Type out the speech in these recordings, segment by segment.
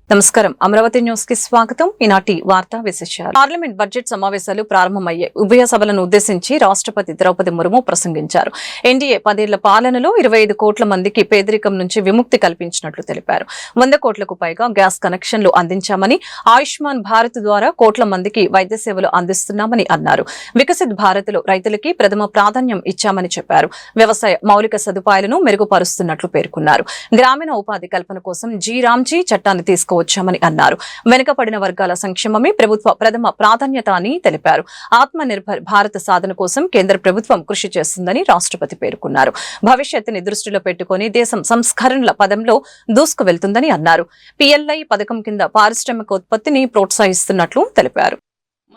నమస్కారం అమరావతి న్యూస్ కి స్వాగతం. ఈనాటి వార్తా విశేషాలు. పార్లమెంట్ బడ్జెట్ సమావేశాలు ప్రారంభమయ్యాయి. ఉభయ సభలను ఉద్దేశించి రాష్ట్రపతి ద్రౌపది ముర్ము ప్రసంగించారు. ఎన్డీఏ 10 ఏళ్ల పాలనలో 25 కోట్ల మందికి పేదరికం నుంచి విముక్తి కల్పించినట్లు తెలిపారు. 100 కోట్లకు పైగా గ్యాస్ కనెక్షన్లు అందించామని, ఆయుష్మాన్ భారత్ ద్వారా కోట్ల మందికి వైద్య సేవలు అందిస్తున్నామని అన్నారు. వికసిత్ భారత్ లో రైతులకి ప్రథమ ప్రాధాన్యం ఇచ్చామని చెప్పారు. వ్యవసాయ మౌలిక సదుపాయాలను మెరుగుపరుస్తున్నట్లు పేర్కొన్నారు. గ్రామీణ ఉపాధి కల్పన కోసం జీ రామ్జీ చట్టాన్ని వచ్చామని అన్నారు. వెనుకబడిన వర్గాల సంక్షేమమే ప్రభుత్వ ప్రథమ ప్రాధాన్యత అని తెలిపారు. ఆత్మ నిర్భర్ భారత్ సాధన కోసం కేంద్ర ప్రభుత్వం కృషి చేస్తుందని రాష్ట్రపతి పేర్కొన్నారు. భవిష్యత్తుని దృష్టిలో పెట్టుకుని దేశం సంస్కరణల పదంలో దూసుకు వెళ్తుందని అన్నారు. PLI పథకం కింద పారిశ్రామిక ఉత్పత్తిని ప్రోత్సహిస్తున్నట్లు తెలిపారు.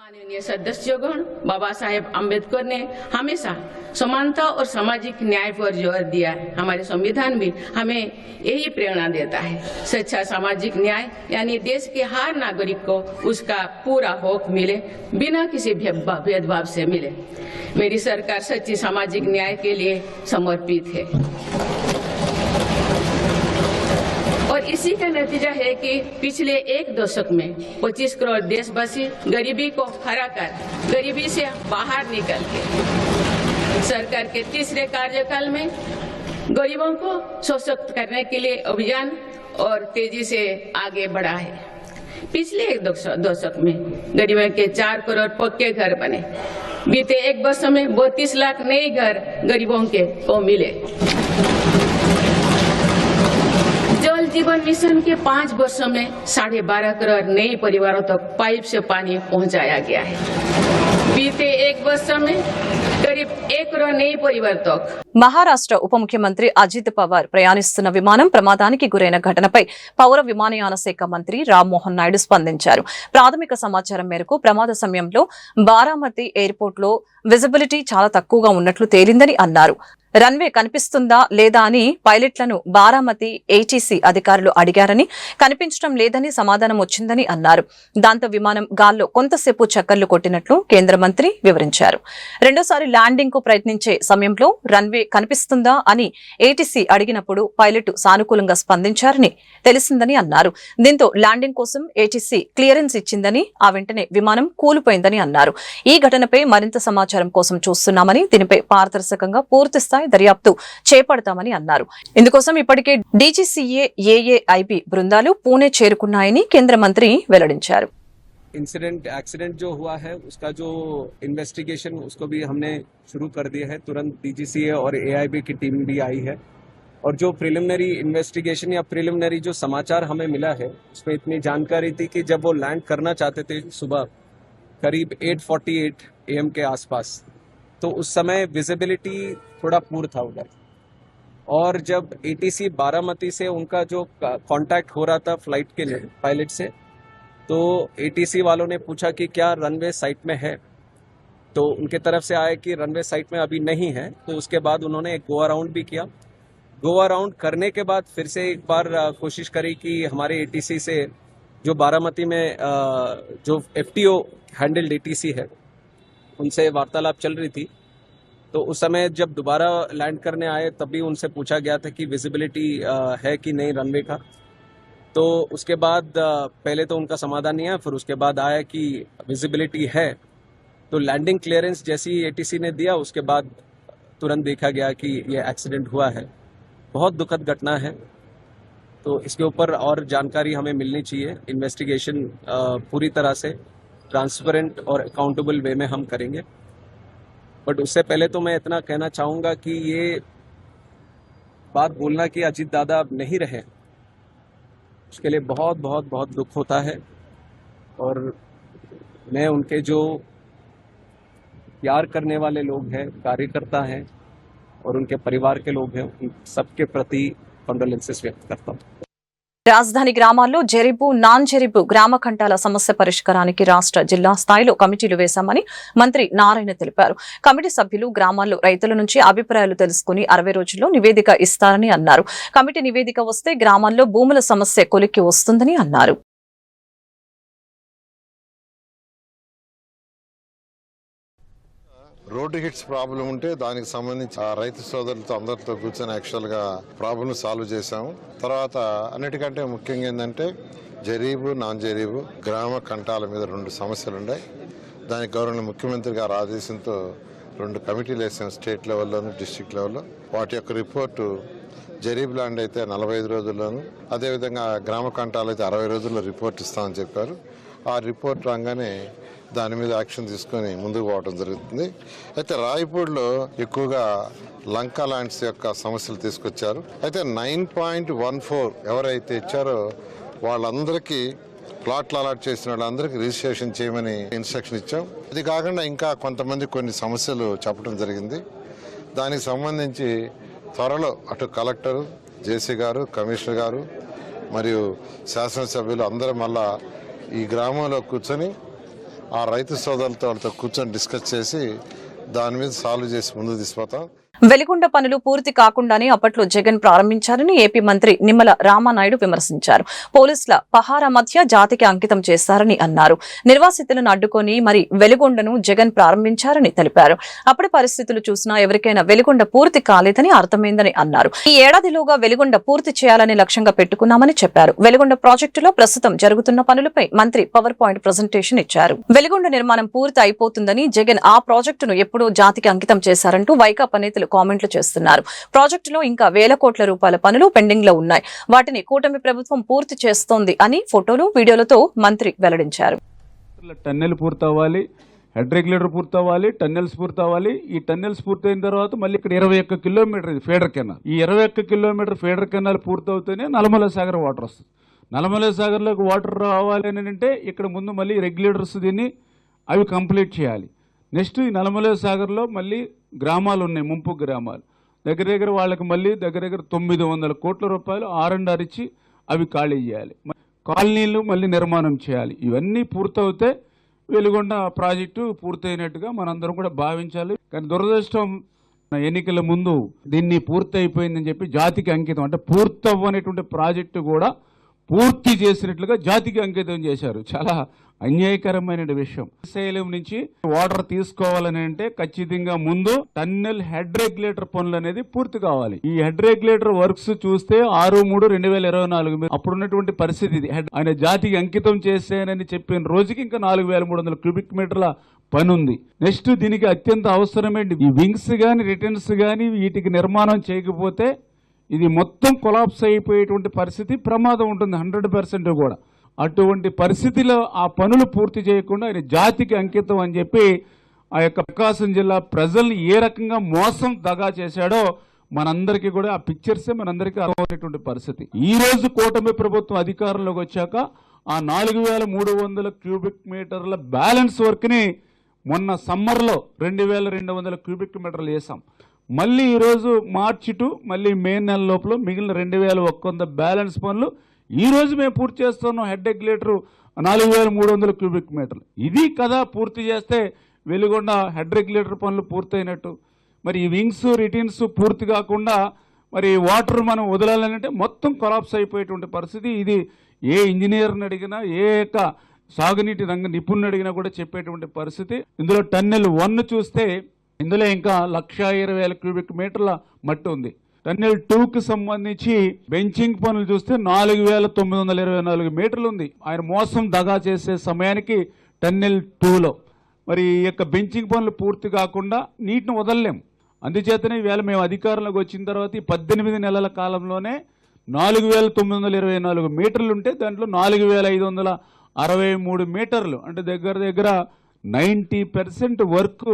माननीय सदस्यगण, बाबा साहेब अम्बेडकर ने हमेशा समानता और सामाजिक न्याय पर जोर दिया है। हमारे संविधान भी हमें यही प्रेरणा देता है। सच्चा सामाजिक न्याय यानी देश के हर नागरिक को उसका पूरा हक मिले, बिना किसी भेदभाव से मिले। मेरी सरकार सच्ची सामाजिक न्याय के लिए समर्पित है और इसी का नतीजा है कि पिछले 1 दशक में 25 करोड़ देशवासी गरीबी को हराकर गरीबी से बाहर निकल के सरकार के तीसरे कार्यकाल में गरीबों को सशक्त करने के लिए अभियान और तेजी से आगे बढ़ा है। पिछले 1 दशक में गरीबों के 4 करोड़ पक्के घर बने। बीते 1 वर्ष में 32 लाख नए घर गरीबों को मिले। जल जीवन मिशन के 5 वर्षों में 12.5 करोड़ नए परिवारों तक पाइप से पानी पहुंचाया गया है। बीते 1 वर्ष में करीब 1 करोड़ नए परिवार तक. మహారాష్ట్ర ఉప ముఖ్యమంత్రి అజిత్ పవార్ ప్రయాణిస్తున్న విమానం ప్రమాదానికి గురైన ఘటనపై పౌర విమానయాన శాఖ మంత్రి రామ్మోహన్ నాయుడు స్పందించారు. ప్రాథమిక సమాచారం మేరకు ప్రమాద సమయంలో బారామతి ఎయిర్పోర్ట్ లో విజిబిలిటీ చాలా తక్కువగా ఉన్నట్లు తేలిందని అన్నారు. రన్వే కనిపిస్తుందా లేదా అని పైలట్లను బారామతి ATC అధికారులు అడిగారని, కనిపించడం లేదని సమాధానం వచ్చిందని అన్నారు. దాంతో విమానం గాల్లో కొంతసేపు చక్కర్లు కొట్టినట్లు కేంద్ర మంత్రి వివరించారు. రెండోసారి ల్యాండింగ్ కు ప్రయత్నించే సమయంలో రన్వే కనిపిస్తుందా అని ATC అడిగినప్పుడు పైలట్ సానుకూలంగా స్పందించారని తెలిసిందని అన్నారు. దీంతో ల్యాండింగ్ కోసం ATC క్లియరెన్స్ ఇచ్చిందని, ఆ వెంటనే విమానం కూలిపోయిందని అన్నారు. ఈ ఘటనపై మరింత సమాచారం కోసం చూస్తున్నామని, దీనిపై పారదర్శకంగా పూర్తిస్థాయి దర్యాప్తు చేపడతామని అన్నారు. ఇందుకోసం ఇప్పటికే DGCA AAIB బృందాలు పూణే చేరుకున్నాయని కేంద్ర మంత్రి వెల్లడించారు. एक्सीडेंट जो हुआ है उसका जो इन्वेस्टिगेशन उसको भी हमने शुरू कर दिया है। तुरंत DGCA और AIB की टीम भी आई है और जो प्रिलिमिनरी इन्वेस्टिगेशन या प्रिलिमिनरी जो समाचार हमें मिला है उसमें इतनी जानकारी थी कि जब वो लैंड करना चाहते थे सुबह करीब 8:48 AM के आसपास, तो उस समय विजिबिलिटी थोड़ा पूर था उधर। और जब ATC बारामती से उनका जो कांटेक्ट हो रहा था फ्लाइट के लिए पायलट से, तो ATC वालों ने पूछा कि क्या रनवे साइट में है, तो उनके तरफ से आया कि रनवे साइट में अभी नहीं है। तो उसके बाद उन्होंने एक गो अराउंड भी किया। गो अराउंड करने के बाद फिर से एक बार कोशिश करी कि हमारे ATC से जो बारामती में जो FTO हैंडल्ड ATC है उनसे वार्तालाप चल रही थी। तो उस समय जब दोबारा लैंड करने आए तब भी उनसे पूछा गया था कि विजिबिलिटी है कि नहीं रनवे का। तो उसके बाद पहले तो उनका समाधान नहीं आया, फिर उसके बाद आया कि विजिबिलिटी है। तो लैंडिंग क्लियरेंस जैसी ATC ने दिया उसके बाद तुरंत देखा गया कि ये एक्सीडेंट हुआ है। बहुत दुखद घटना है, तो इसके ऊपर और जानकारी हमें मिलनी चाहिए। इन्वेस्टिगेशन पूरी तरह से ट्रांसपेरेंट और अकाउंटेबल वे में हम करेंगे। बट उससे पहले तो मैं इतना कहना चाहूँगा कि ये बात बोलना कि अजीत दादा अब नहीं रहे, उसके लिए बहुत बहुत बहुत दुख होता है। और मैं उनके जो प्यार करने वाले लोग हैं, कार्यकर्ता हैं और उनके परिवार के लोग हैं, उन सबके प्रति कंडोलेंसेस व्यक्त करता हूँ. రాజధాని గ్రామాల్లో జరీబు, నాన్ జరీబు గ్రామ ఖండాల సమస్య పరిష్కారానికి రాష్ట్ర జిల్లా స్థాయిలో కమిటీలు వేశామని మంత్రి నారాయణ తెలిపారు. కమిటీ సభ్యులు గ్రామాల్లో రైతుల నుంచి అభిప్రాయాలు తెలుసుకుని 60 రోజుల్లో నివేదిక ఇస్తారని అన్నారు. కమిటీ నివేదిక వస్తే గ్రామాల్లో భూముల సమస్య కొలిక్కి వస్తుందని అన్నారు. రోడ్డు హిట్స్ ప్రాబ్లం ఉంటే దానికి సంబంధించి రైతు సోదరులతో అందరితో కూర్చొని యాక్చువల్గా ప్రాబ్లమ్ సాల్వ్ చేశాము. తర్వాత అన్నిటికంటే ముఖ్యంగా ఏంటంటే జరీబు నాన్ జరీబు గ్రామ కంటాల మీద 2 సమస్యలు ఉన్నాయి. దానికి గౌరవ ముఖ్యమంత్రి గారి ఆదేశంతో 2 కమిటీలు వేసాం, స్టేట్ లెవెల్లోను డిస్ట్రిక్ట్ లెవెల్లో. వాటి యొక్క రిపోర్టు జరీబ్ ల్యాండ్ అయితే 45 రోజుల్లోను, అదేవిధంగా గ్రామ కంటాలు అయితే 60 రోజుల్లో రిపోర్ట్ ఇస్తామని చెప్పారు. ఆ రిపోర్ట్ రాగానే దాని మీద యాక్షన్ తీసుకొని ముందుకు పోవడం జరుగుతుంది. అయితే రాయపూడిలో ఎక్కువగా లంకా ల్యాండ్స్ యొక్క సమస్యలు తీసుకొచ్చారు. అయితే 9.14 ఎవరైతే ఇచ్చారో వాళ్ళందరికీ ప్లాట్లు అలాట్ చేసిన వాళ్ళందరికీ రిజిస్ట్రేషన్ చేయమని ఇన్స్ట్రక్షన్ ఇచ్చాం. ఇది కాకుండా ఇంకా కొంతమంది కొన్ని సమస్యలు చెప్పడం జరిగింది. దానికి సంబంధించి త్వరలో అటు కలెక్టర్, జేసీ గారు, కమిషనర్ గారు మరియు శాసనసభ్యులు అందరూ మళ్ళా ఈ గ్రామంలో కూర్చొని ఆ రైతు సోదరులతో వాళ్ళతో కూర్చొని డిస్కస్ చేసి దాని మీద సాల్వ్ చేసి ముందుకు తీసుకుపోతాం. వెలిగొండ పనులు పూర్తి కాకుండానే అప్పట్లో జగన్ ప్రారంభించారని ఏపీ మంత్రి నిమ్మల రామానాయుడు విమర్శించారు. పోలీసుల పహారా మధ్య జాతికి అంకితం చేశారని అన్నారు. నిర్వాసితులను అడ్డుకొని మరి వెలిగొండను జగన్ ప్రారంభించారని తెలిపారు. అప్పటి పరిస్థితులు చూసినా ఎవరికైనా వెలిగొండ పూర్తి కాలేదని అర్థమైందని అన్నారు. ఈ ఏడాదిలోగా వెలిగొండ పూర్తి చేయాలని లక్ష్యంగా పెట్టుకున్నామని చెప్పారు. వెలిగొండ ప్రాజెక్టులో ప్రస్తుతం జరుగుతున్న పనులపై మంత్రి పవర్ పాయింట్ ప్రజెంటేషన్ ఇచ్చారు. వెలిగొండ నిర్మాణం పూర్తి అయిపోతుందని, జగన్ ఆ ప్రాజెక్టును ఎప్పుడూ జాతికి అంకితం చేశారంటూ వైకాపా నేతలు కామెంట్లు చేస్తున్నారు. ప్రాజెక్టులో ఇంకా వేల కోట్ల రూపాయల పనులు పెండింగ్ లో ఉన్నాయి. వాటిని కూటమి ప్రభుత్వం పూర్తి చేస్తోంది అని ఫోటోలు, వీడియోలతో మంత్రి వెల్లడించారు. టన్నెల్ పూర్తవ్వాలి, హెడ్ రెగ్యులేటర్ పూర్తవ్వాలి, టన్నెల్స్ పూర్తవ్వాలి. ఈ టన్నెల్స్ పూర్తయిన తర్వాత మళ్ళీ ఇక్కడ 21 కిలోమీటర్ ఇది ఫీడర్ కెనాల్. ఈ 21 కిలోమీటర్ ఫీడర్ కెనాల్ పూర్తవుతూనే నల్లమల సాగర్ వాటర్ వస్తుంది. నల్లమల సాగర్లోకి వాటర్ రావాలి అని అంటే ఇక్కడ ముందు మళ్ళీ రెగ్యులేటర్స్ దీన్ని అవి కంప్లీట్ చేయాలి. నెక్స్ట్ ఈ నల్లమల సాగర్లో మళ్ళీ గ్రామాలు ఉన్నాయి, ముంపు గ్రామాలు. దగ్గర వాళ్ళకి మళ్ళీ దగ్గర 900 కోట్ల రూపాయలు R&R ఇచ్చి అవి ఖాళీ చేయాలి. కాలనీలు మళ్ళీ నిర్మాణం చేయాలి. ఇవన్నీ పూర్తవుతే వెలిగొండ ప్రాజెక్టు పూర్తయినట్టుగా మనందరం కూడా భావించాలి. కానీ దురదృష్టం ఎన్నికల ముందు దీన్ని పూర్తయిపోయిందని చెప్పి జాతికి అంకితం, అంటే పూర్తవ్వనేటువంటి ప్రాజెక్టు కూడా పూర్తి చేసినట్లుగా జాతికి అంకితం చేశారు. చాలా అన్యాయకరమైన విషయం. శ్రీశైలం నుంచి వాటర్ తీసుకోవాలని అంటే ఖచ్చితంగా ముందు టన్నెల్ హెడ్ రెగ్యులేటర్ పనులు అనేది పూర్తి కావాలి. ఈ హెడ్ రెగ్యులేటర్ వర్క్స్ చూస్తే 6/3/2024 అప్పుడున్నటువంటి పరిస్థితి ఇది. ఆయన జాతికి అంకితం చేసేనని చెప్పిన రోజుకి ఇంకా 4300 క్యూబిక్ మీటర్ల పని ఉంది. నెక్స్ట్ దీనికి అత్యంత అవసరమేంటి, ఈ వింగ్స్ గాని రిటర్న్స్ గాని వీటికి నిర్మాణం చేయకపోతే ఇది మొత్తం కొలాప్స్ అయిపోయేటువంటి పరిస్థితి, ప్రమాదం ఉంటుంది 100% కూడా. అటువంటి పరిస్థితిలో ఆ పనులు పూర్తి చేయకుండా ఆయన జాతికి అంకితం అని చెప్పి ఆ యొక్క ప్రకాశం జిల్లా ప్రజల్ని ఏ రకంగా మోసం దగా చేశాడో మనందరికీ కూడా ఆ పిక్చర్సే మనందరికీ అర్థమయ్యేటువంటి పరిస్థితి. ఈ రోజు కూటమి ప్రభుత్వం అధికారంలోకి వచ్చాక ఆ 4300 క్యూబిక్ మీటర్ల బ్యాలెన్స్ వర్క్ ని మొన్న సమ్మర్లో 2200 క్యూబిక్ మీటర్లు వేసాం. మళ్ళీ ఈరోజు మార్చి టు మళ్ళీ మే నెల లోపల మిగిలిన 2100 బ్యాలెన్స్ పనులు ఈ రోజు మేము పూర్తి చేస్తున్నాం. హెడ్ రెగ్యులేటర్ 4300 క్యూబిక్ మీటర్లు. ఇది కదా పూర్తి చేస్తే వెలిగొండ హెడ్ రెగ్యులేటర్ పనులు పూర్తయినట్టు. మరి ఈ వింగ్స్ రిటర్న్స్ పూర్తి కాకుండా మరి వాటర్ మనం వదలాలంటే మొత్తం కొలాప్స్ అయిపోయేటువంటి పరిస్థితి. ఇది ఏ ఇంజనీర్ని అడిగినా, ఏ యొక్క సాగునీటి రంగ నిపుణుని అడిగినా కూడా చెప్పేటువంటి పరిస్థితి. ఇందులో టన్నెల్ 1 చూస్తే ఇందులో ఇంకా 1,20,000 క్యూబిక్ మీటర్ల మట్టి ఉంది. టన్నెల్ 2కి సంబంధించి బెంచింగ్ పనులు చూస్తే 4,924 మీటర్లు ఉంది. ఆయన మోసం దగా చేసే సమయానికి టన్నెల్ 2లో మరి ఈ యొక్క బెంచింగ్ పనులు పూర్తి కాకుండా నీటిని వదలలేం. అందుచేతనే ఈవేళ మేము అధికారంలోకి వచ్చిన తర్వాత ఈ 18 నెలల కాలంలోనే 4,924 మీటర్లు ఉంటే దాంట్లో 4,563 మీటర్లు, అంటే దగ్గర 90% వర్క్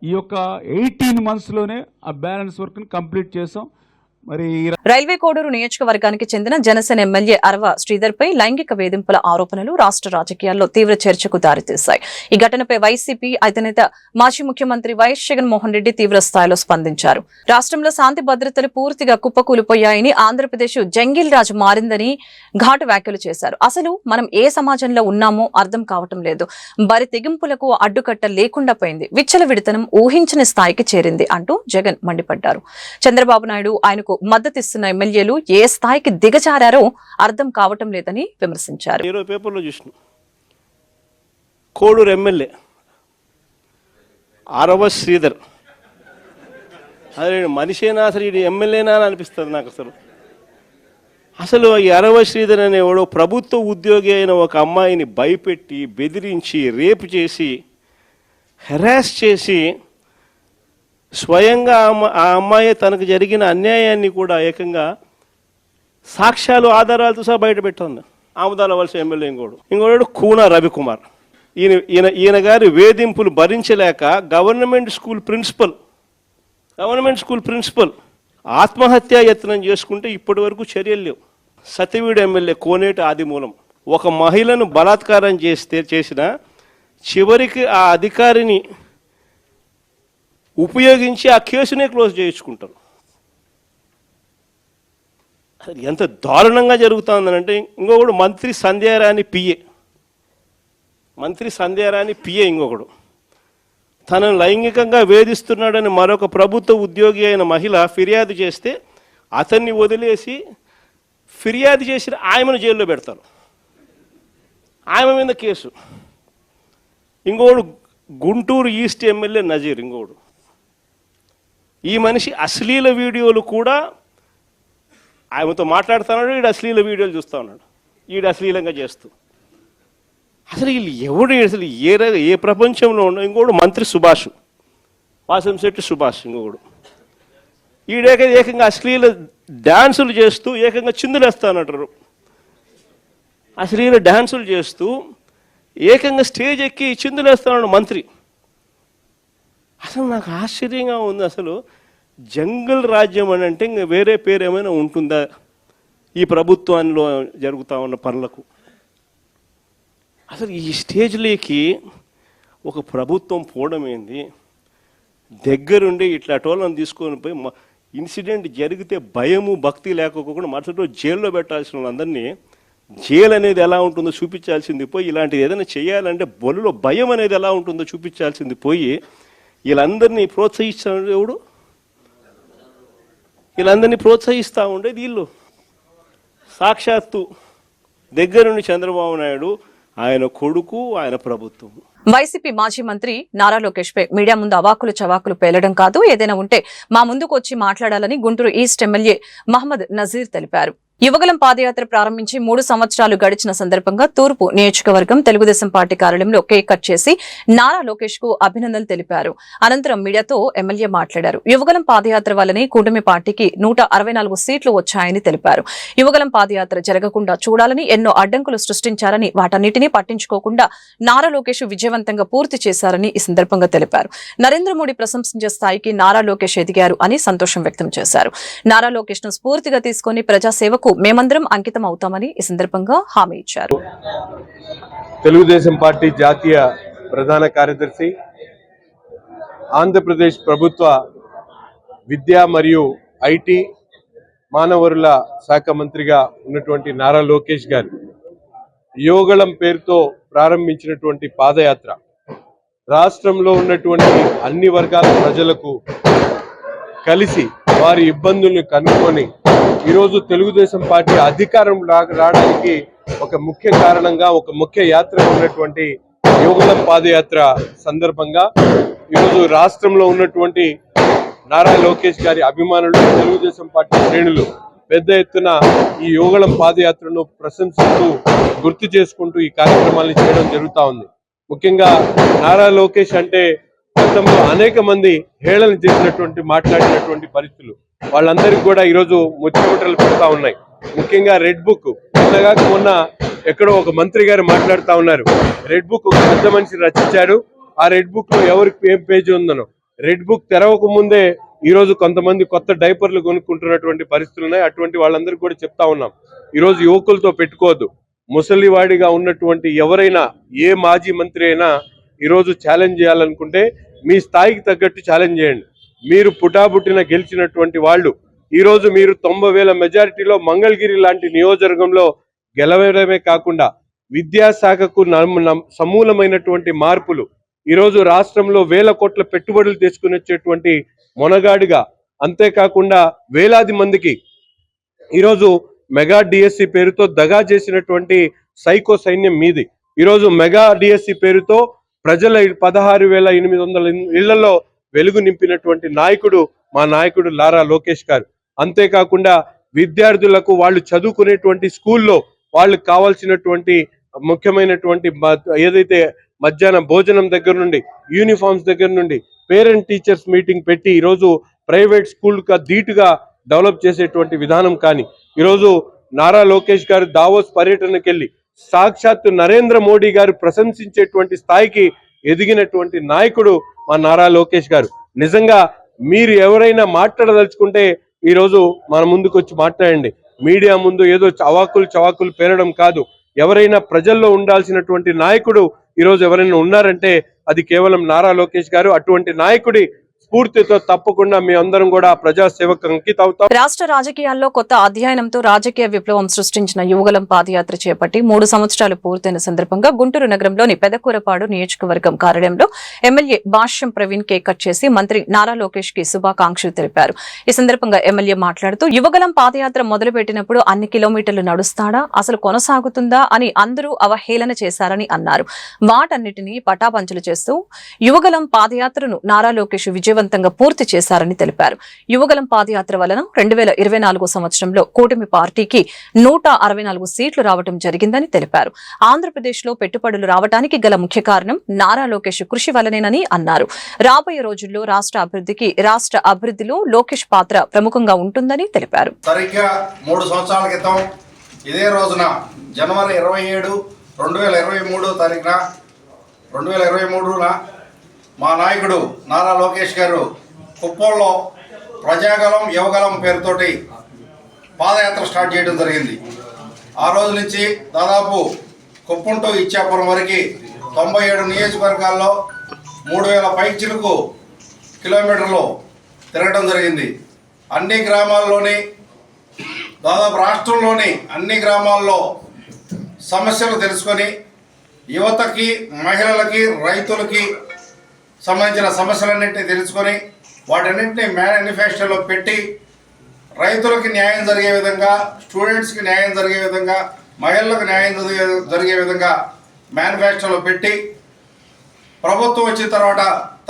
ఈ యొక్క 18 months లోనే ఆ బ్యాలెన్స్ వర్క్ ని కంప్లీట్ చేసాం. మరి రైల్వే కోడూరు నియోజకవర్గానికి చెందిన జనసేన ఎమ్మెల్యే అరవ శ్రీధర్ పై లైంగిక వేధింపుల ఆరోపణలు రాష్ట్ర రాజకీయాల్లో తీవ్ర చర్చకు దారితీశాయి. ఈ ఘటనపై వైసీపీ అధినేత మాజీ ముఖ్యమంత్రి వైఎస్ జగన్మోహన్ రెడ్డి తీవ్ర స్థాయిలో స్పందించారు. రాష్ట్రంలో శాంతి భద్రతలు పూర్తిగా కుప్పకూలిపోయాయని, ఆంధ్రప్రదేశ్ జంగిల్ రాజు మారిందని ఘాటు వ్యాఖ్యలు చేశారు. అసలు మనం ఏ సమాజంలో ఉన్నామో అర్థం కావటం లేదు. బరి తెగింపులకు అడ్డుకట్ట లేకుండా పోయింది. విచ్చలవిడితనం ఊహించని స్థాయికి చేరింది అంటూ జగన్ మండిపడ్డారు. చంద్రబాబు నాయుడు ఆయనకు మద్దతిస్తున్న ఎమ్మెల్యేలు ఏ స్థాయికి దిగజారారో అర్థం కావటం లేదని విమర్శించారు. పేపర్లో చూసిన కోడూరు ఎమ్మెల్యే అరవ శ్రీధర్, అదే మనిషేనా అసలు ఇది ఎమ్మెల్యేనా అని అనిపిస్తుంది నాకు. అసలు అసలు ఈ అరవ శ్రీధర్ అనేవాడు ప్రభుత్వ ఉద్యోగి అయిన ఒక అమ్మాయిని భయపెట్టి బెదిరించి రేపు చేసి హెరాస్ చేసి స్వయంగా ఆ అమ్మాయి తనకు జరిగిన అన్యాయాన్ని కూడా ఏకంగా సాక్ష్యాలు ఆధారాలతో సహా బయట పెట్టింది. ఆముదాల వలస ఎమ్మెల్యే ఇంకోడు కూన రవికుమార్. ఈయన గారి వేధింపులు భరించలేక గవర్నమెంట్ స్కూల్ ప్రిన్సిపల్ ఆత్మహత్యా యత్నం చేసుకుంటే ఇప్పటి వరకు చర్యలు లేవు. సత్యవీడు ఎమ్మెల్యే కోనేటి ఆదిమూలం ఒక మహిళను బలాత్కారం చేసిన చివరికి ఆ అధికారిని ఉపయోగించి ఆ కేసునే క్లోజ్ చేయించుకుంటారు. అది ఎంత దారుణంగా జరుగుతుందనంటే ఇంకొకడు మంత్రి సంధ్యారాణి పిఏ ఇంకొకడు తనను లైంగికంగా వేధిస్తున్నాడని మరొక ప్రభుత్వ ఉద్యోగి అయిన మహిళ ఫిర్యాదు చేస్తే అతన్ని వదిలేసి ఫిర్యాదు చేసిన ఆయమను జైల్లో పెడతారు. ఆయమ మీద కేసు. ఇంకోడు గుంటూరు ఈస్ట్ ఎమ్మెల్యే నజీర్ ఇంకోడు. ఈ మనిషి అశ్లీల వీడియోలు కూడా ఆయనతో మాట్లాడుతున్నాడు, ఈడు అశ్లీల వీడియోలు చూస్తూ ఉన్నాడు, ఈడు అశ్లీలంగా చేస్తూ. అసలు వీళ్ళు ఎవడు అసలు ఏ ప్రపంచంలో ఉండవు. ఇంకోడు మంత్రి సుభాష్, వాసంశెట్టి సుభాష్ ఇంకొకడు. ఏకంగా అశ్లీల డ్యాన్సులు చేస్తూ ఏకంగా చిందులేస్తానంటారు. అశ్లీల డ్యాన్సులు చేస్తూ ఏకంగా స్టేజ్ ఎక్కి చిందులేస్తాడు మంత్రి. అసలు నాకు ఆశ్చర్యంగా ఉంది. అసలు జంగల్ రాజ్యం అని అంటే ఇంకా వేరే పేరు ఏమైనా ఉంటుందా ఈ ప్రభుత్వంలో జరుగుతూ ఉన్న పనులకు? అసలు ఈ స్టేజ్లోకి ఒక ప్రభుత్వం పోవడం ఏంది? దగ్గరుండి ఇట్లా టోళ్ళని తీసుకొని పోయి ఇన్సిడెంట్ జరిగితే భయము భక్తి లేకపోకుండా మరుసటి రోజు జైల్లో పెట్టాల్సిన వాళ్ళందరినీ జైలు అనేది ఎలా ఉంటుందో చూపించాల్సింది పోయి, ఇలాంటిది ఏదైనా చేయాలంటే బొల్లులో భయం అనేది ఎలా ఉంటుందో చూపించాల్సింది పోయి వీళ్ళందరినీ ప్రోత్సహిస్తాడు ఎవడు? వీళ్ళందరినీ ప్రోత్సహిస్తూ ఉండేది వీళ్ళు. సాక్షాత్తు దగ్గరుండి చంద్రబాబు నాయుడు, ఆయన కొడుకు, ఆయన ప్రభుత్వం. వైసీపీ మాజీ మంత్రి నారా లోకేష్ పై మీడియా ముందు అవాకులు చవాకులు పేలడం కాదు, ఏదైనా ఉంటే మా ముందుకు వచ్చి మాట్లాడాలని గుంటూరు ఈస్ట్ ఎమ్మెల్యే మహమ్మద్ నజీర్ తెలిపారు. యువగలం పాదయాత్ర ప్రారంభించి 3 సంవత్సరాలు గడిచిన సందర్భంగా తూర్పు నియోజకవర్గం తెలుగుదేశం పార్టీ కార్యాలయంలో కేక్ కట్ చేసి నారా లోకేష్ కు అభినందనలు తెలిపారు. అనంతరం మీడియాతో ఎమ్మెల్యే మాట్లాడారు. యువగలం పాదయాత్ర వల్లనే కూటమి పార్టీకి 164 సీట్లు వచ్చాయని తెలిపారు. యువగలం పాదయాత్ర జరగకుండా చూడాలని ఎన్నో అడ్డంకులు సృష్టించారని, వాటన్నిటినీ పట్టించుకోకుండా నారా లోకేష్ విజయవంతంగా పూర్తి చేశారని ఈ సందర్భంగా తెలిపారు. నరేంద్ర మోడీ ప్రశంసించే స్థాయికి నారా లోకేష్ ఎదిగారు అని సంతోషం వ్యక్తం చేశారు. నారా లోకేష్ ను స్ఫూర్తిగా తీసుకుని ప్రజాసేవకు మేమందరం అంకితం అవుతామని ఈ సందర్భంగా హామీ ఇచ్చారు. తెలుగుదేశం పార్టీ జాతీయ ప్రధాన కార్యదర్శి, ఆంధ్రప్రదేశ్ ప్రభుత్వ విద్యా మరియు ఐటీ మానవరుల శాఖ మంత్రిగా ఉన్నటువంటి నారా లోకేష్ గారు యోగళం పేరుతో ప్రారంభించినటువంటి పాదయాత్ర రాష్ట్రంలో ఉన్నటువంటి అన్ని వర్గాల ప్రజలకు కలిసి వారి ఇబ్బందుల్ని కనుక్కొని ఈరోజు తెలుగుదేశం పార్టీ అధికారం రావడానికి ఒక ముఖ్య కారణంగా, ఒక ముఖ్య యాత్ర ఉన్నటువంటి యోగళం పాదయాత్ర సందర్భంగా ఈరోజు రాష్ట్రంలో ఉన్నటువంటి నారా లోకేష్ గారి అభిమానులు, తెలుగుదేశం పార్టీ శ్రేణులు పెద్ద ఎత్తున ఈ యోగళం పాదయాత్రను ప్రశంసిస్తూ గుర్తు చేసుకుంటూ ఈ కార్యక్రమాలను చేయడం జరుగుతూ ఉంది. ముఖ్యంగా నారా లోకేష్ అంటే గతంలో అనేక మంది హేళన చేసినటువంటి, మాట్లాడినటువంటి పరిస్థితులు వాళ్ళందరికీ కూడా ఈరోజు ముచ్చమటలు పెడతా ఉన్నాయి. ముఖ్యంగా రెడ్ బుక్ మొన్న ఎక్కడో ఒక మంత్రి గారు మాట్లాడుతూ ఉన్నారు. రెడ్ బుక్ ఒక పెద్ద మనిషి రచించారు, ఆ రెడ్ బుక్ లో ఎవరికి ఏం పేజీ ఉందనో. రెడ్ బుక్ తెరవక ముందే ఈరోజు కొంతమంది కొత్త డైపర్లు కొనుక్కుంటున్నటువంటి పరిస్థితులు ఉన్నాయి. అటువంటి వాళ్ళందరికీ కూడా చెప్తా ఉన్నాం, ఈరోజు యువకులతో పెట్టుకోవద్దు. ముసలివాడిగా ఉన్నటువంటి ఎవరైనా, ఏ మాజీ మంత్రి అయినా ఈరోజు ఛాలెంజ్ చేయాలనుకుంటే మీ స్థాయికి తగ్గట్టు ఛాలెంజ్ చేయండి. మీరు పుటాబుట్టిన గెలిచినటువంటి వాళ్ళు ఈరోజు మీరు 90,000 మెజారిటీలో మంగళగిరి లాంటి నియోజకవర్గంలో గెలవడమే కాకుండా విద్యాశాఖకు సమూలమైనటువంటి మార్పులు, ఈరోజు రాష్ట్రంలో 1,000 కోట్ల పెట్టుబడులు తీసుకుని వచ్చేటువంటి మొనగాడిగా, అంతేకాకుండా వేలాది మందికి ఈరోజు మెగా డిఎస్సి పేరుతో దగా చేసినటువంటి సైకో సైన్యం మీది. ఈరోజు మెగా డిఎస్సి పేరుతో ప్రజల 16,800 ఇళ్లలో వెలుగు నింపినటువంటి నాయకుడు మా నాయకుడు నారా లోకేష్ గారు. అంతేకాకుండా విద్యార్థులకు వాళ్ళు చదువుకునేటువంటి స్కూల్లో వాళ్ళకి కావాల్సినటువంటి ముఖ్యమైనటువంటి ఏదైతే మధ్యాహ్నం భోజనం దగ్గర నుండి యూనిఫామ్స్ దగ్గర నుండి పేరెంట్ టీచర్స్ మీటింగ్ పెట్టి ఈరోజు ప్రైవేట్ స్కూల్గా ధీటుగా డెవలప్ చేసేటువంటి విధానం కానీ ఈరోజు నారా లోకేష్ గారు దావోస్ పర్యటనకి వెళ్ళి సాక్షాత్తు నరేంద్ర మోడీ గారు ప్రశంసించేటువంటి స్థాయికి ఎదిగినటువంటి నాయకుడు మా నారా లోకేష్ గారు. నిజంగా మీరు ఎవరైనా మాట్లాడదలుచుకుంటే ఈరోజు మన ముందుకు వచ్చి మాట్లాడండి. మీడియా ముందు ఏదో చవాకులు పేరడం కాదు. ఎవరైనా ప్రజల్లో ఉండాల్సినటువంటి నాయకుడు ఈరోజు ఎవరైనా ఉన్నారంటే అది కేవలం నారా లోకేష్ గారు. అటువంటి నాయకుడి స్ఫూర్తితో తప్పకుండా మీ అందరం కూడా ప్రజాసేవకు అంకితం అవుతాం. రాష్ట్ర రాజకీయాల్లో కొత్త అధ్యయనంతో రాజకీయ విప్లవం సృష్టించిన యువగలం పాదయాత్ర చేపట్టి 3 సంవత్సరాలు పూర్తయిన సందర్భంగా గుంటూరు నగరంలోని పెదకూరపాడు నియోజకవర్గం కార్యాలయంలో ఎమ్మెల్యే భాష్యం ప్రవీణ్ కేక్ కట్ చేసి మంత్రి నారా లోకేష్ కి శుభాకాంక్షలు తెలిపారు. ఈ సందర్భంగా ఎమ్మెల్యే మాట్లాడుతూ యువగలం పాదయాత్ర మొదలుపెట్టినప్పుడు అన్ని కిలోమీటర్లు నడుస్తాడా, అసలు కొనసాగుతుందా అని అందరూ అవహేళన చేశారని అన్నారు. వాటన్నిటినీ పటాపంచలు చేస్తూ యువగలం పాదయాత్రను నారా లోకేష్ విజయవంతంగా పూర్తి చేశారని తెలిపారు. యువగలం పాదయాత్ర వలన 2024 సంవత్సరంలో కూటమి పార్టీకి 164 సీట్లు రావడం జరిగిందని తెలిపారు. ఆంధ్రప్రదేశ్ లో పెట్టుబడులు రావడానికి గల ముఖ్య కారణం నారా లోకేష్ కృషి వలనేనని అన్నారు. రాబోయే రోజుల్లో రాష్ట్ర అభివృద్ధిలో లోకేష్ పాత్ర ప్రముఖంగా ఉంటుందని తెలిపారు. సరిగ్గా 3 సంవత్సరాల క్రితం ఇదే రోజున జనవరి 27, 2023 మా నాయకుడు నారా లోకేష్ గారు కుప్పంలో ప్రజాగలం యువగలం పేరుతోటి పాదయాత్ర స్టార్ట్ చేయడం జరిగింది. ఆ రోజు నుంచి దాదాపు కుప్పం టు ఇచ్చాపురం వరకు 97 నియోజకవర్గాల్లో 3000 పైచిలకు కిలోమీటర్లు తిరగడం జరిగింది. అన్ని గ్రామాల్లోని దాదాపు రాష్ట్రంలోని అన్ని గ్రామాల్లో సమస్యలు తెలుసుకొని యువతకి, మహిళలకి, రైతులకి సంబంధించిన సమస్యలన్నింటినీ తెలుసుకొని వాటన్నింటినీ మేనిఫెస్టోలో పెట్టి రైతులకు న్యాయం జరిగే విధంగా, స్టూడెంట్స్కి న్యాయం జరిగే విధంగా, మహిళలకు న్యాయం జరిగే విధంగా మేనిఫెస్టోలో పెట్టి ప్రభుత్వం వచ్చిన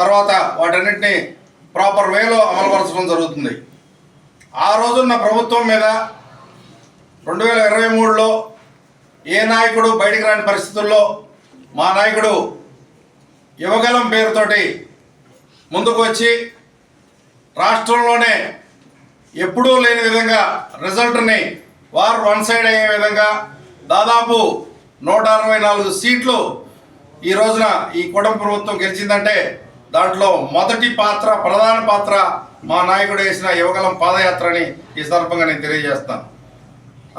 తర్వాత వాటన్నింటినీ ప్రాపర్ వేలో అమలుపరచడం జరుగుతుంది. ఆ రోజున్న ప్రభుత్వం మీద 2023లో ఏ నాయకుడు బయటికి రాని పరిస్థితుల్లో మా నాయకుడు యువగలం పేరుతోటి ముందుకు వచ్చి రాష్ట్రంలోనే ఎప్పుడూ లేని విధంగా రిజల్ట్ని వన్ సైడ్ అయ్యే విధంగా దాదాపు 164 సీట్లు ఈ రోజున ఈ కూటమి ప్రభుత్వం గెలిచిందంటే దాంట్లో ప్రధాన పాత్ర మా నాయకుడు వేసిన యువగలం పాదయాత్రని ఈ సందర్భంగా నేను తెలియజేస్తాను.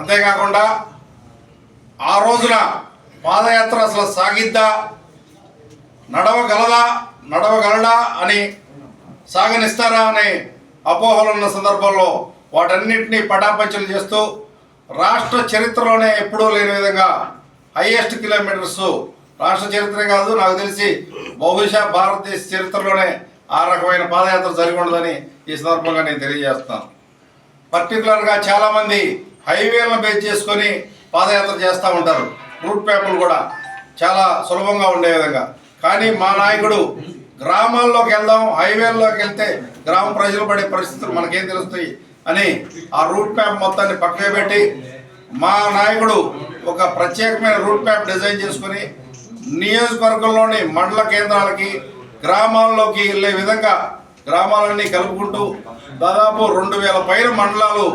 అంతేకాకుండా ఆ రోజున పాదయాత్ర అసలు సాగిద్దా, నడవగలడా అని, సాగనిస్తారా అనే అపోహలు ఉన్న సందర్భంలో వాటన్నింటినీ పటాపంచలు చేస్తూ రాష్ట్ర చరిత్రలోనే ఎప్పుడూ లేని విధంగా హైయెస్ట్ కిలోమీటర్స్, రాష్ట్ర చరిత్రే కాదు నాకు తెలిసి బహుశా భారతదేశ చరిత్రలోనే ఆ రకమైన పాదయాత్ర జరిగి ఉండదని ఈ సందర్భంగా నేను తెలియజేస్తాను. పర్టికులర్గా చాలామంది హైవేలను బేస్ చేసుకొని పాదయాత్ర చేస్తూ ఉంటారు, రూట్ మ్యాప్లు కూడా చాలా సులభంగా ఉండే విధంగా. కానీ మా నాయకుడు గ్రామాల్లోకి వెళ్దాం, హైవేల్లోకి వెళ్తే గ్రామ ప్రజలు పడే పరిస్థితులు మనకేం తెలుస్తాయి అని ఆ రూట్ మ్యాప్ మొత్తాన్ని పక్కన పెట్టి మా నాయకుడు ఒక ప్రత్యేకమైన రూట్ మ్యాప్ డిజైన్ చేసుకుని నియోజకవర్గంలోని మండల కేంద్రాలకి, గ్రామాల్లోకి వెళ్ళే విధంగా గ్రామాలన్నీ కలుపుకుంటూ దాదాపు 2000 పైన మండలాలు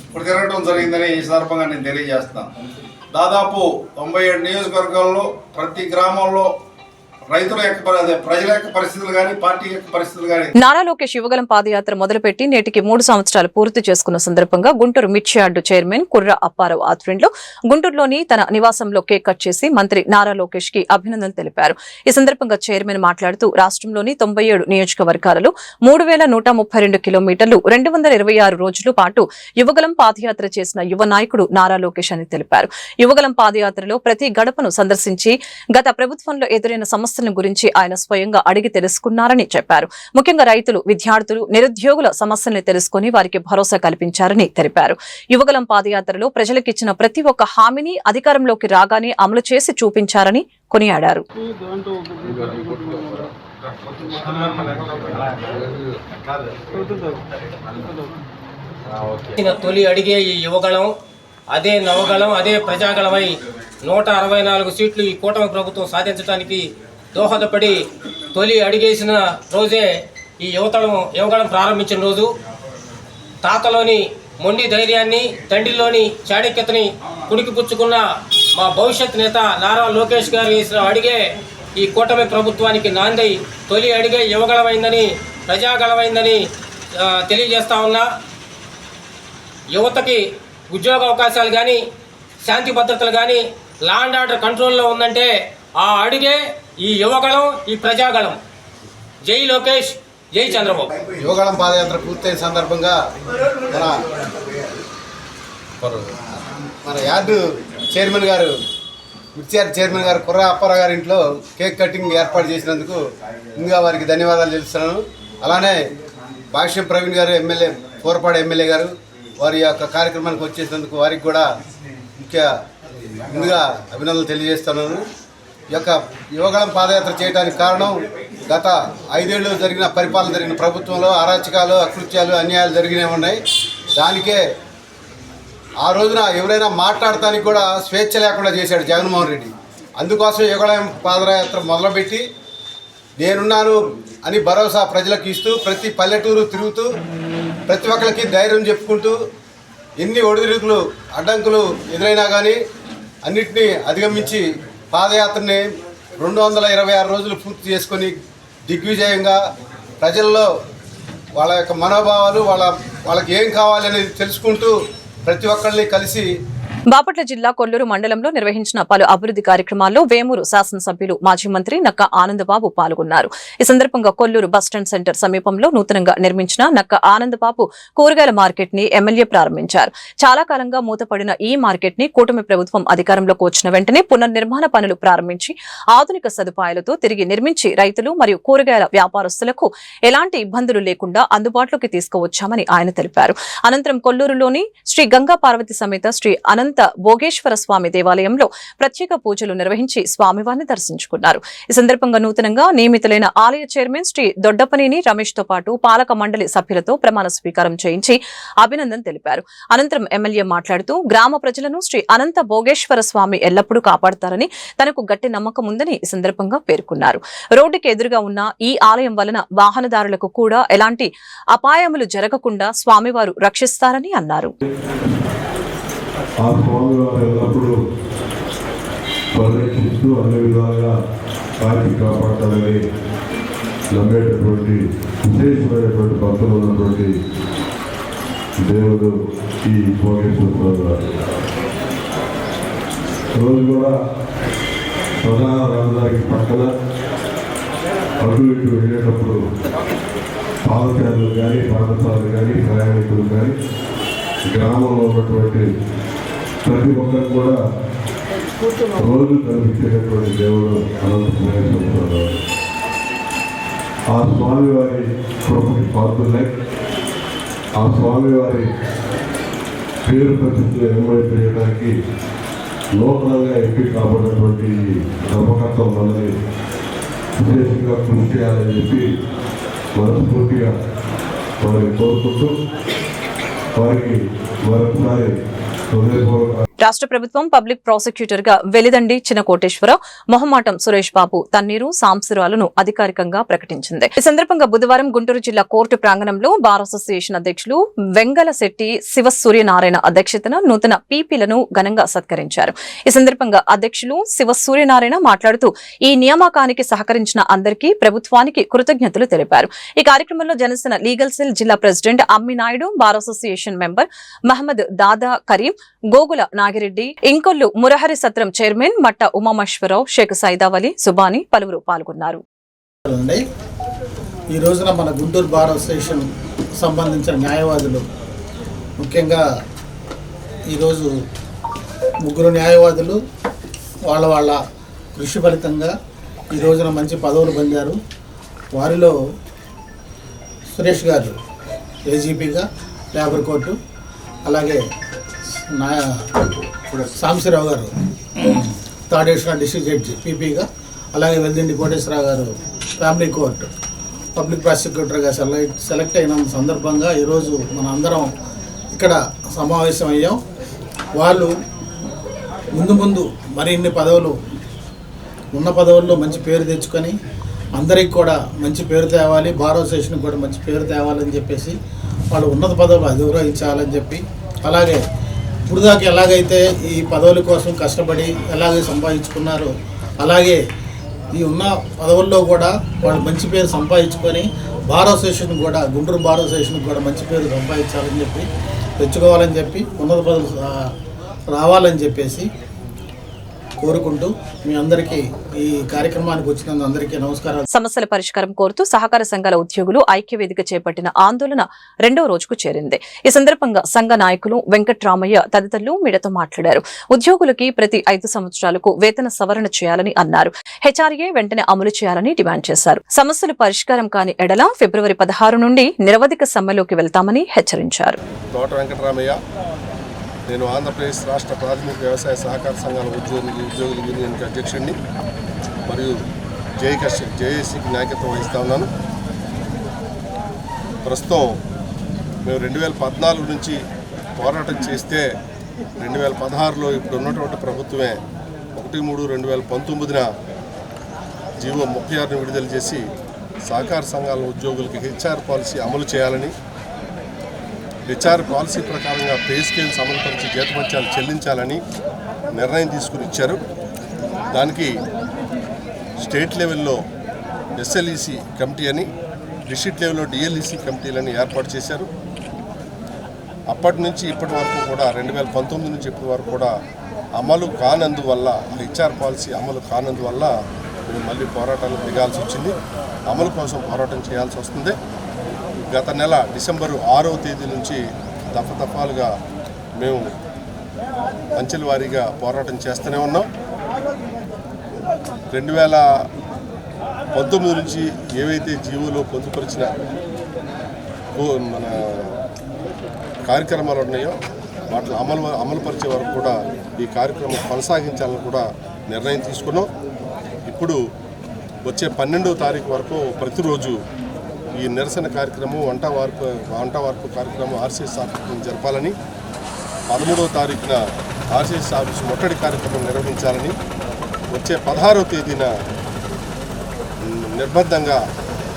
ఇప్పుడు తిరగడం జరిగిందని ఈ సందర్భంగా నేను తెలియజేస్తాను. దాదాపు 97 నియోజకవర్గాల్లో ప్రతి గ్రామంలో రైతుల యొక్క ప్రజల యొక్క పరిస్థితులు కానీ, పార్టీ యొక్క పరిస్థితులు కానీ. నారా లోకేష్ యువగలం పాదయాత్ర మొదలుపెట్టి నేటికి 3 సంవత్సరాలు పూర్తి చేసుకున్న సందర్భంగా గుంటూరు మిర్చియార్డు చైర్మన్ కుర్ర అప్పారావు ఆధ్వర్యంలో గుంటూరులోని తన నివాసంలో కేక్ కట్ చేసి మంత్రి నారా లోకేష్ కి అభినందనలు తెలిపారు. ఈ సందర్భంగా చైర్మన్ మాట్లాడుతూ రాష్ట్రంలోని 97 నియోజకవర్గాలలో 3132 కిలోమీటర్లు 226 రోజుల పాటు యువగలం పాదయాత్ర చేసిన యువ నాయకుడు నారా లోకేష్ అని తెలిపారు. యువగలం పాదయాత్రలో ప్రతి గడపను సందర్శించి గత ప్రభుత్వంలో ఎదురైన సమస్యల గురించి ఆయన స్వయంగా అడిగి తెలుసుకున్నారని చెప్పారు. ముఖ్యంగా రైతులు, విద్యార్థులు, నిరుద్యోగుల సమస్యల్ని తెలుసుకుని వారికి భరోసా కల్పించారని తెలిపారు. యువగలం పాదయాత్రలో ప్రజలకిచ్చిన ప్రతి ఒక్క హామీని అధికారంలోకి రాగానే అమలు చేసి చూపించారని కొనియాడారు. తొలి అడిగే ఈ యువగళం అదే నవగళం అదే ప్రజాగళమై 164 సీట్లు ఈ కూటమి ప్రభుత్వం సాధించడానికి దోహదపడి తొలి అడిగేసిన రోజే ఈ యువగళం ప్రారంభించిన రోజు. తాతలోని మొండి ధైర్యాన్ని, తండ్రిలోని చాణక్యతని పుణికిపుచ్చుకున్న మా భవిష్యత్ నేత నారా లోకేష్ గారు వేసిన అడిగే ఈ కూటమి ప్రభుత్వానికి నాందై తొలి అడిగే యువగళమైందని, ప్రజాగళమైందని తెలియజేస్తా ఉన్నా. యువతకి ఉద్యోగ అవకాశాలు కానీ, శాంతి భద్రతలు కానీ, లా అండ్ ఆర్డర్ కంట్రోల్లో ఉందంటే ఆ అడిగే ఈ యువగళం, ఈ ప్రజాగళం. జై లోకేష్, జై చంద్రబాబు. యువగళం పాదయాత్ర పూర్తయిన సందర్భంగా మన యార్డు చైర్మన్ గారు, మిర్చియార్డు చైర్మన్ గారు కుర్ర అప్పారావు గారి ఇంట్లో కేక్ కటింగ్ ఏర్పాటు చేసినందుకు ముందుగా వారికి ధన్యవాదాలు తెలుస్తున్నాను. అలానే భాష్యం ప్రవీణ్ గారు ఎమ్మెల్యే, కోరపాడు ఎమ్మెల్యే గారు వారి యొక్క కార్యక్రమానికి వచ్చేసినందుకు వారికి కూడా ముందుగా అభినందనలు తెలియజేస్తున్నాను. ఈ యొక్క యువగళం పాదయాత్ర చేయడానికి కారణం గత 5 ఏళ్ళు పరిపాలన జరిగిన ప్రభుత్వంలో అరాచకాలు, అకృత్యాలు, అన్యాయాలు జరిగినే ఉన్నాయి. దానికే ఆ రోజున ఎవరైనా మాట్లాడటానికి కూడా స్వేచ్ఛ లేకుండా చేశాడు జగన్మోహన్ రెడ్డి. అందుకోసం యువగళం పాదయాత్ర మొదలుపెట్టి నేనున్నాను అని భరోసా ప్రజలకు ఇస్తూ ప్రతి పల్లెటూరు తిరుగుతూ ప్రతి ఒక్కరికి ధైర్యం చెప్పుకుంటూ ఎన్ని ఒడిదుడుకులు అడ్డంకులు ఎదురైనా కానీ అన్నింటినీ అధిగమించి పాదయాత్రని 226 రోజులు పూర్తి చేసుకొని దిగ్విజయంగా ప్రజల్లో వాళ్ళ యొక్క మనోభావాలు, వాళ్ళకి ఏం కావాలి అనేది తెలుసుకుంటూ ప్రతి ఒక్కరిని కలిసి బాపట్ల జిల్లా కొల్లూరు మండలంలో నిర్వహించిన పలు అభివృద్ధి కార్యక్రమాల్లో వేమూరు శాసనసభ్యులు మాజీ మంత్రి నక్క ఆనందబాబు పాల్గొన్నారు. ఈ సందర్భంగా కొల్లూరు బస్టాండ్ సెంటర్ సమీపంలో నూతనంగా నిర్మించిన నక్క ఆనందబాబు కూరగాయల మార్కెట్ ని ఎమ్మెల్యే ప్రారంభించారు. చాలా కాలంగా మూతపడిన ఈ మార్కెట్ ని కూటమి ప్రభుత్వం అధికారంలోకి వచ్చిన వెంటనే పునర్నిర్మాణ పనులు ప్రారంభించి ఆధునిక సదుపాయాలతో తిరిగి నిర్మించి రైతులు మరియు కూరగాయల వ్యాపారస్తులకు ఎలాంటి ఇబ్బందులు లేకుండా అందుబాటులోకి తీసుకువచ్చామని ఆయన తెలిపారు. అనంతరం కొల్లూరులోని శ్రీ గంగా పార్వతి సమేత శ్రీ అనంత భోగేశ్వర స్వామి దేవాలయంలో ప్రత్యేక పూజలు నిర్వహించి స్వామివారిని దర్శించుకున్నారు. ఈ సందర్భంగా నూతనంగా నియమితులైన ఆలయ చైర్మన్ శ్రీ దొడ్డపనేని రమేష్ తో పాటు పాలక మండలి సభ్యులతో ప్రమాణ స్వీకారం చేయించి అభినందన తెలిపారు. అనంతరం ఎమ్మెల్యే మాట్లాడుతూ గ్రామ ప్రజలను శ్రీ అనంత భోగేశ్వర స్వామి ఎల్లప్పుడూ కాపాడుతారని తనకు గట్టి నమ్మకం ఉందని ఈ సందర్భంగా పేర్కొన్నారు. రోడ్డుకి ఎదురుగా ఉన్న ఈ ఆలయం వలన వాహనదారులకు కూడా ఎలాంటి అపాయములు జరగకుండా స్వామివారు రక్షిస్తారని అన్నారు. ఆ స్వామివారు ఎల్లప్పుడూ పరిరక్షిస్తూ అన్ని విధాలుగా కాచి కాపాడతారని నమ్మేటటువంటి విశేషమైనటువంటి భక్తులు ఉన్నటువంటి దేవుడు ఈ భోగేశ్వర స్వామి వారు. రోజు కూడా ప్రధాన రహదారికి పక్కన అటు ఇటు వెళ్ళేటప్పుడు పాదచారులు కానీ, పాదచారులు కానీ, ప్రయాణికులు కానీ, గ్రామంలో ఉన్నటువంటి ప్రతి ఒక్కరు కూడా రోజు కనిపించేటటువంటి దేవుడు అనంతపురం. ఆ స్వామివారి కృపకి పాత్రులై ఆ స్వామివారి పేరు ప్రతిష్టలు ఎన్నుమడి చేయడానికి నూతనంగా ఎంపిక కాబడినటువంటి ధర్మకర్తలు మనల్ని విశేషంగా కృషి చేయాలని చెప్పి మనస్ఫూర్తిగా వారిని కోరుకుంటూ వారికి మరొకసారి రాష్ట్ర ప్రభుత్వం పబ్లిక్ ప్రాసిక్యూటర్ గా వెలిదండి చిన్న కోటేశ్వరరావు, మొహమాటం సురేష్ బాబు తన్నీరు సాంబశివరావులను అధికారికంగా ప్రకటించింది. ఈ సందర్భంగా బుధవారం గుంటూరు జిల్లా కోర్టు ప్రాంగణంలో బార్ అసోసియేషన్ అధ్యక్షులు వెంగళశెట్టి శివ సూర్యనారాయణ అధ్యక్షతన నూతన పీపీలను ఘనంగా సత్కరించారు. ఈ సందర్భంగా అధ్యక్షులు శివ సూర్యనారాయణ మాట్లాడుతూ ఈ నియామకానికి సహకరించిన అందరికీ ప్రభుత్వానికి కృతజ్ఞతలు తెలిపారు. ఈ కార్యక్రమంలో జనసేన లీగల్ సెల్ జిల్లా president Amminaidu, bar association member Mohammad Dada Kareem, Gogula Nagireddy, Inkollu Murahari సత్రం చైర్మన్ మట్ట ఉమామేశ్వరరావు, షేక్ సైదావలి, సుబాని పలువురు పాల్గొన్నారు. ఈ రోజున మన గుంటూరు బార్ అసోసియేషన్ సంబంధించిన న్యాయవాదులు, ముఖ్యంగా ఈరోజు 3 న్యాయవాదులు వాళ్ళ కృషి ఫలితంగా ఈ రోజున మంచి పదవులు పొందారు. వారిలో సురేష్ గారు ఏజీపీగా లేబర్ కోర్టు, అలాగే సాంబశివరావు గారు థర్డ్ అడిషనల్ డిస్ట్రిక్ట్ జడ్జి పీపీగా, అలాగే వెల్దిండి కోటేశ్వరరావు గారు ఫ్యామిలీ కోర్టు పబ్లిక్ ప్రాసిక్యూటర్గా సెలెక్ట్ అయిన సందర్భంగా ఈరోజు మన అందరం ఇక్కడ సమావేశం అయ్యాం. వాళ్ళు ముందు మరిన్ని పదవులు ఉన్న పదవుల్లో మంచి పేరు తెచ్చుకొని అందరికి కూడా మంచి పేరు తేవాలి, బార్ అసోసియేషన్కి కూడా మంచి పేరు తేవాలని చెప్పేసి వాళ్ళు ఉన్నత పదవులు అధిరోహించాలని చెప్పి, అలాగే ఇప్పుడు దాకా ఎలాగైతే ఈ పదవుల కోసం కష్టపడి ఎలాగే సంపాదించుకున్నారో అలాగే ఈ ఉన్న పదవుల్లో కూడా వాళ్ళు మంచి పేరు సంపాదించుకొని బార్ అసోసియేషన్ కూడా, గుంటూరు బార్ అసోసియేషన్కి కూడా మంచి పేరు సంపాదించాలని చెప్పి, తెచ్చుకోవాలని చెప్పి, ఉన్నత పదవులు రావాలని చెప్పేసి కోరుకుంటూ మీ అందరికీ ఈ కార్యక్రమానికి వచ్చినందుకు అందరికీ నమస్కారాలు. సమస్యల పరిష్కారం కోరుతూ సహకార సంఘాల ఉద్యోగులు ఐక్యవేదిక చేపట్టిన ఆందోళన 2వ రోజుకు చేరింది. ఈ సందర్భంగా సంఘ నాయకులు వెంకట్రామయ్య తదితరులు మీడియాతో మాట్లాడారు. ఉద్యోగులకి ప్రతి 5 సంవత్సరాలకు వేతన సవరణ చేయాలని అన్నారు. హెచ్ఆర్ఏ వెంటనే అమలు చేయాలని డిమాండ్ చేశారు. సమస్యలు పరిష్కారం కాని ఎడల ఫిబ్రవరి 16 నుండి నిరవధిక సమ్మెలోకి వెళ్తామని హెచ్చరించారు. నేను ఆంధ్రప్రదేశ్ రాష్ట్ర ప్రాథమిక వ్యవసాయ సహకార సంఘాల ఉద్యోగుల యూనియన్కి అధ్యక్షుడిని మరియు జేఏసీకి నాయకత్వం వహిస్తూ ఉన్నాను. ప్రస్తుతం మేము 2014 నుంచి పోరాటం చేస్తే 2016లో ఇప్పుడు ఉన్నటువంటి ప్రభుత్వమే 1/3/2019న జీవో 36ని విడుదల చేసి సహకార సంఘాల ఉద్యోగులకి హెచ్ఆర్ పాలసీ అమలు చేయాలని, హెచ్ఆర్ పాలసీ ప్రకారంగా పే స్కేల్స్ అమలుపరిచి జీతభత్యాలు చెల్లించాలని నిర్ణయం తీసుకుని ఇచ్చారు. దానికి స్టేట్ లెవెల్లో ఎస్ఎల్ఈసి కమిటీ అని, డిస్ట్రిక్ట్ లెవెల్లో డిఎల్ఈసి కమిటీలని ఏర్పాటు చేశారు. అప్పటి నుంచి ఇప్పటి వరకు కూడా 2019 నుంచి ఇప్పటి వరకు కూడా అమలు కానందువల్ల, హెచ్ఆర్ పాలసీ అమలు కానందువల్ల మేము మళ్ళీ పోరాటానికి దిగాల్సి వచ్చింది. అమలు కోసం పోరాటం చేయాల్సి వస్తుంది. గత నెల డిసెంబర్ 6వ తేదీ నుంచి దఫాలుగా మేము అంచెల వారీగా పోరాటం చేస్తూనే ఉన్నాం. 2019 నుంచి ఏవైతే జీవోలో పొందుపరిచిన మన కార్యక్రమాలు ఉన్నాయో వాటిని అమలుపరిచే వరకు కూడా ఈ కార్యక్రమం కొనసాగించాలని కూడా నిర్ణయం తీసుకున్నాం. ఇప్పుడు వచ్చే 12వ తారీఖు వరకు ప్రతిరోజు ఈ నిరసన కార్యక్రమం వంట వార్పు కార్యక్రమం ఆర్సీఎస్ ఆఫీస్ జరపాలని, 13వ తారీఖున ఆర్సీఎస్ ఆఫీస్ ముట్టడి కార్యక్రమం నిర్వహించాలని, వచ్చే 16వ తేదీన నిర్బంధంగా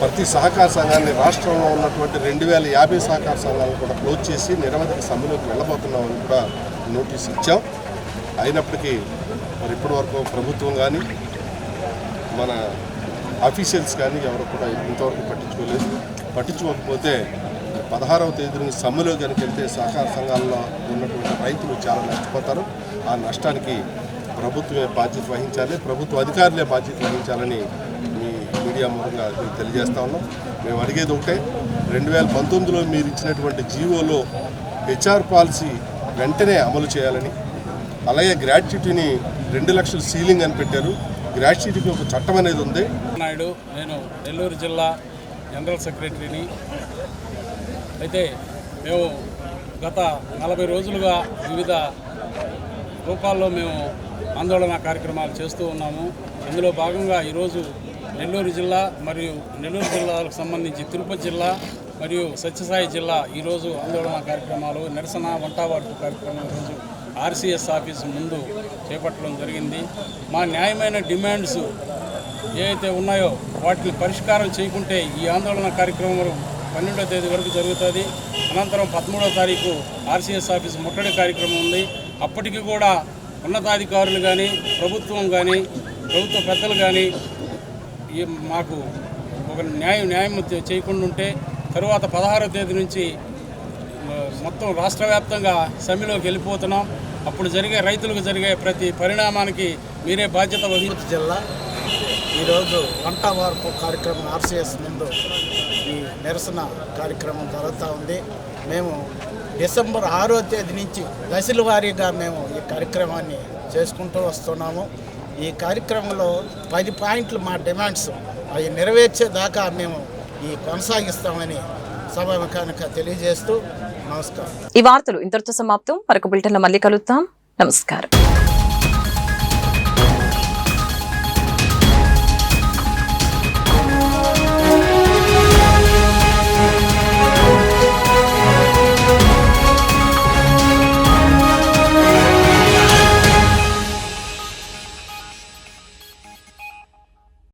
ప్రతి సహకార సంఘాన్ని రాష్ట్రంలో ఉన్నటువంటి 2050 సహకార సంఘాలను కూడా క్లోజ్ చేసి నిరవధిక సమ్మెలోకి వెళ్ళబోతున్నామని కూడా నోటీస్ ఇచ్చాం. అయినప్పటికీ మరి ఇప్పటి వరకు ప్రభుత్వం కానీ మన అఫీషియల్స్ కానీ ఎవరు కూడా ఇంతవరకు పట్టించుకోకపోతే 16వ తేదీన సమ్మెలో కనుక వెళ్తే సహకార సంఘాల్లో ఉన్నటువంటి రైతులు చాలా నష్టపోతారు. ఆ నష్టానికి ప్రభుత్వమే బాధ్యత వహించాలి, ప్రభుత్వ అధికారులే బాధ్యత వహించాలని మీ మీడియా మూలంగా తెలియజేస్తా ఉన్నాం. మేము అడిగేది ఒకటే, 2019లో మీరు ఇచ్చినటువంటి జీవోలో హెచ్ఆర్ పాలసీ వెంటనే అమలు చేయాలని, అలాగే గ్రాట్యుటీని 2 లక్షలు సీలింగ్ అని పెట్టారు. గ్రాట్యుటీకి ఒక చట్టం అనేది ఉంది. నాయుడు, నేను నెల్లూరు జిల్లా జనరల్ సెక్రటరీని. అయితే మేము గత 40 రోజులుగా వివిధ రూపాల్లో మేము ఆందోళన కార్యక్రమాలు చేస్తూ ఉన్నాము. ఇందులో భాగంగా ఈరోజు నెల్లూరు జిల్లా మరియు నెల్లూరు జిల్లాలకు సంబంధించి తిరుపతి జిల్లా మరియు సత్యసాయి జిల్లా ఈరోజు ఆందోళన కార్యక్రమాలు, నిరసన వంట వార్పు కార్యక్రమం ఈరోజు ఆర్సీఎస్ ఆఫీస్ ముందు చేపట్టడం జరిగింది. మా న్యాయమైన డిమాండ్స్ ఏవైతే ఉన్నాయో వాటిని పరిష్కారం చేయకుంటే ఈ ఆందోళన కార్యక్రమం 12వ తేదీ వరకు జరుగుతుంది. అనంతరం 13వ తారీఖు ఆర్సీఎస్ ఆఫీస్ ముట్టడి కార్యక్రమం ఉంది. అప్పటికి కూడా ఉన్నతాధికారులు కానీ ప్రభుత్వం కానీ ప్రభుత్వ పెద్దలు కానీ మాకు ఒక న్యాయం చేయకుండా ఉంటే తరువాత 16వ తేదీ నుంచి మొత్తం రాష్ట్ర వ్యాప్తంగా సమ్మెలోకి వెళ్ళిపోతున్నాం. అప్పుడు రైతులకు జరిగే ప్రతి పరిణామానికి మీరే బాధ్యత వహించి. జిల్లా ఈరోజు వంట వార్పు కార్యక్రమం ఆర్సీఎస్ ముందు ఈ నిరసన కార్యక్రమం జరుగుతూ ఉంది. మేము డిసెంబర్ 6వ తేదీ నుంచి దశల వారీగా మేము ఈ కార్యక్రమాన్ని చేసుకుంటూ వస్తున్నాము. ఈ కార్యక్రమంలో 10 పాయింట్లు మా డిమాండ్స్ అవి నెరవేర్చేదాకా మేము ఈ కొనసాగిస్తామని సభాముఖానికి తెలియజేస్తూ నమస్కారం. ఈ వార్తలు ఇంతటితో సమాప్తం. మరొక బులెటిన్లో మళ్ళీ కలుద్దాం. నమస్కారం.